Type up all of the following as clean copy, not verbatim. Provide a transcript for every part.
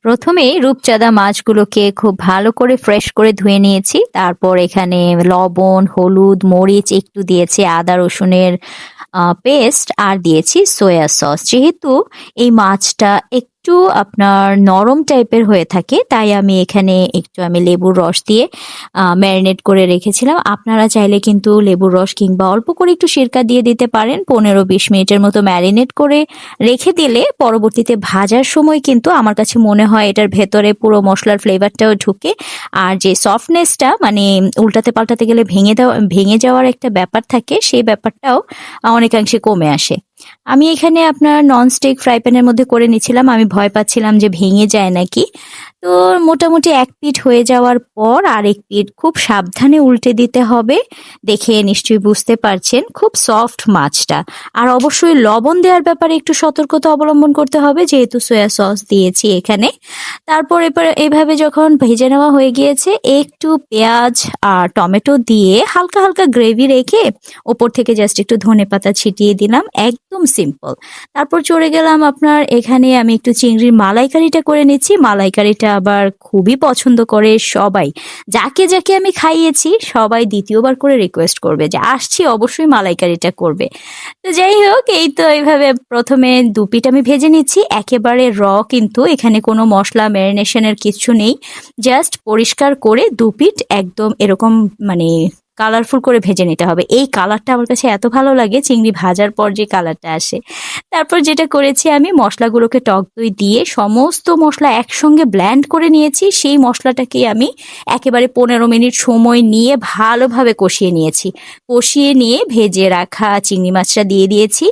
প্রথমেই রূপচাঁদা মাছগুলোকে খুব ভালো করে ফ্রেশ করে ধুয়ে নিয়েছি। তারপর এখানে লবণ, হলুদ, মরিচ একটু দিয়েছি, আদা রসুনের পেস্ট আর দিয়েছি সোয়া সস। যেহেতু এই মাছটা একটু আপনার নরম টাইপের হয়ে থাকে, তাই আমি এখানে একটু লেবুর রস দিয়ে ম্যারিনেট করে রেখেছিলাম। আপনারা চাইলে কিন্তু লেবুর রস কিংবা অল্প করে একটু সিরকা দিয়ে দিতে পারেন। 15-20 মিনিটের মতো ম্যারিনেট করে রেখে দিলে পরবর্তীতে ভাজার সময় কিন্তু আমার কাছে মনে হয় এটার ভেতরে পুরো মশলার ফ্লেভারটাও ঢুকে, আর যে সফটনেসটা মানে উল্টাতে পাল্টাতে গেলে ভেঙে যাওয়ার একটা ব্যাপার থাকে, সেই ব্যাপারটাও অনেকাংশে কমে আসে। আমি এখানে আপনার ননস্টিক ফ্রাই প্যানের মধ্যে করে নিচ্ছিলাম। আমি ভয় পাচ্ছিলাম যে ভেঙে যায় নাকি। তো মোটামুটি এক পিঠ হয়ে যাওয়ার পর আরেক পিঠ খুব সাবধানে উল্টে দিতে হবে। দেখে নিশ্চয়ই বুঝতে পারছেন খুব সফট মাছটা। আর অবশ্যই লবণ দেওয়ার ব্যাপারে একটু সতর্কতা অবলম্বন করতে হবে, যেহেতু সয়া সস দিয়েছি এখানে। তারপর এবার এইভাবে যখন ভেজে নেওয়া হয়ে গিয়েছে, একটু পেঁয়াজ আর টমেটো দিয়ে হালকা হালকা গ্রেভি রেখে ওপর থেকে জাস্ট একটু ধনেপাতা ছিটিয়ে দিলাম, একদম সিম্পল। তারপর চলে গেলাম আপনার এখানে, আমি একটু চিংড়ির মালাইকারিটা করে নিচ্ছি। মালাইকারিটা আবার খুবই পছন্দ করে সবাই। যাকে যাকে আমি খাইয়েছি সবাই দ্বিতীয়বার করে রিকোয়েস্ট করবে যে আসছি অবশ্যই মালাইকারিটা করবে। তো যাই হোক, এই তো এইভাবে প্রথমে দু পিঠ আমি ভেজে নিচ্ছি একেবারে কিন্তু এখানে কোনো মশলা ম্যারিনেশনের কিছু নেই। জাস্ট পরিষ্কার করে দু পিঠ একদম এরকম মানে কালারফুল করে ভেজে নিতে হবে। এই কালারটা আমার কাছে এত ভালো লাগে, চিংড়ি ভাজার পর যে কালারটা আসে। তারপর যেটা করেছি, আমি মশলাগুলোকে টক দই দিয়ে সমস্ত মশলা একসঙ্গে ব্ল্যান্ড করে নিয়েছি। সেই মশলাটাকে আমি একেবারে 15 মিনিট সময় নিয়ে ভালোভাবে কষিয়ে নিয়েছি। কষিয়ে নিয়ে ভেজে রাখা চিংড়ি মাছটা দিয়ে দিয়েছি।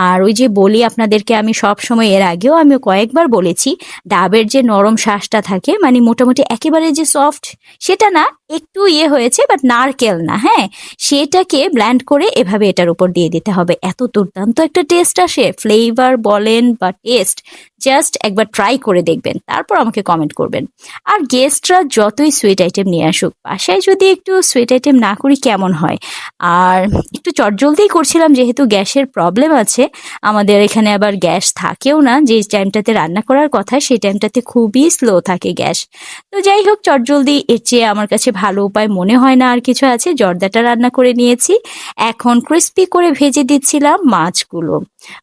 আর ওই যে বলি আপনাদেরকে, আমি সব সময় এর আগেও আমি কয়েকবার বলেছি, ডাবের যে নরম শাঁসটা থাকে মানে মোটামুটি একেবারে যে সফট সেটা না, একটু হয়েছে বাট নারকেল না, হ্যাঁ, সেটাকে ব্ল্যান্ড করে এভাবে এটার উপর দিয়ে দিতে হবে। এত দুর্দান্ত একটা টেস্ট আসে, ফ্লেভার বলেন বা টেস্ট, জাস্ট একবার ট্রাই করে দেখবেন, তারপর আমাকে কমেন্ট করবেন। আর গেস্টরা যতই সুইট আইটেম নিয়ে আসুক, বাসায় যদি একটু সুইট আইটেম না করি কেমন হয়। আর একটু চটজলদিই করছিলাম যেহেতু গ্যাসের প্রবলেম আছে আমাদের এখানে, আবার গ্যাস থাকেও না। যে টাইমটাতে রান্না করার কথা সেই টাইমটাতে খুবই স্লো থাকে গ্যাস। তো যাই হোক, চটজলদি এর চেয়ে আমার কাছে ভালো উপায় মনে হয় না আর কিছু আছে। জর্দাটা রান্না করে নিয়েছি, এখন ক্রিস্পি করে ভেজে দিচ্ছিলাম মাছগুলো।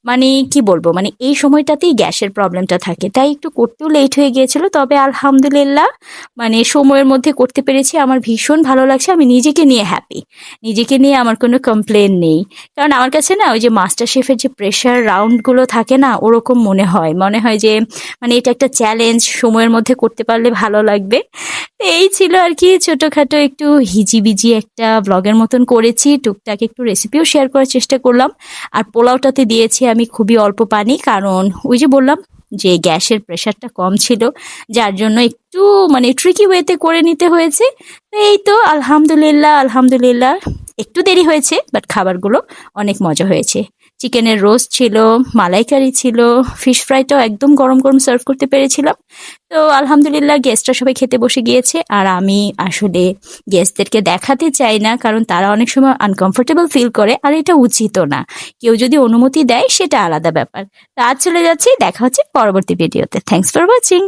মানে কি বলবো, মানে এই সময়টাতেই গ্যাসের প্রবলেমটা থাকে, তাই একটু করতেও লেট হয়ে গিয়েছিল। তবে আলহামদুলিল্লাহ মানে সময়ের মধ্যে করতে পেরেছি, আমার ভীষণ ভালো লাগছে। আমি নিজেকে নিয়ে হ্যাপি, নিজেকে নিয়ে আমার কোনো কমপ্লেন নেই। কারণ আমার কাছে না ওই যে মাস্টার শেফের যে প্রেশার রাউন্ডগুলো থাকে না, ওরকম মনে হয় যে মানে এটা একটা চ্যালেঞ্জ, সময়ের মধ্যে করতে পারলে ভালো লাগবে। তো এই ছিল আর কি, ছোটখাটো একটু হিজিবিজি একটা ব্লগের মতন করেছি, টুকটাক একটু রেসিপিও শেয়ার করার চেষ্টা করলাম। আর পোলাওটাতে দিয়েছি আমি খুবই অল্প পানি, কারণ ওই যে বললাম যে গ্যাসের প্রেশারটা কম ছিল, যার জন্য একটু মানে ট্রিকি ওয়েতে করে নিতে হয়েছে। তো এই তো আলহামদুলিল্লাহ আলহামদুলিল্লাহ, একটু দেরি হয়েছে বাট খাবারগুলো অনেক মজা হয়েছে। চিকেনের রোস্ট ছিল, মালাইকারি ছিল, ফিশ ফ্রাইটাও একদম গরম গরম সার্ভ করতে পেরেছিলাম। তো আলহামদুলিল্লাহ গেস্টরা সবাই খেতে বসে গিয়েছে। আর আমি আসলে গেস্টদেরকে দেখাতে চাই না, কারণ তারা অনেক সময় আনকমফোর্টেবল ফিল করে, আর এটা উচিতও না। কেউ যদি অনুমতি দেয় সেটা আলাদা ব্যাপার। তো আজ চলে যাচ্ছি, দেখা হচ্ছে পরবর্তী ভিডিওতে। Thanks for watching.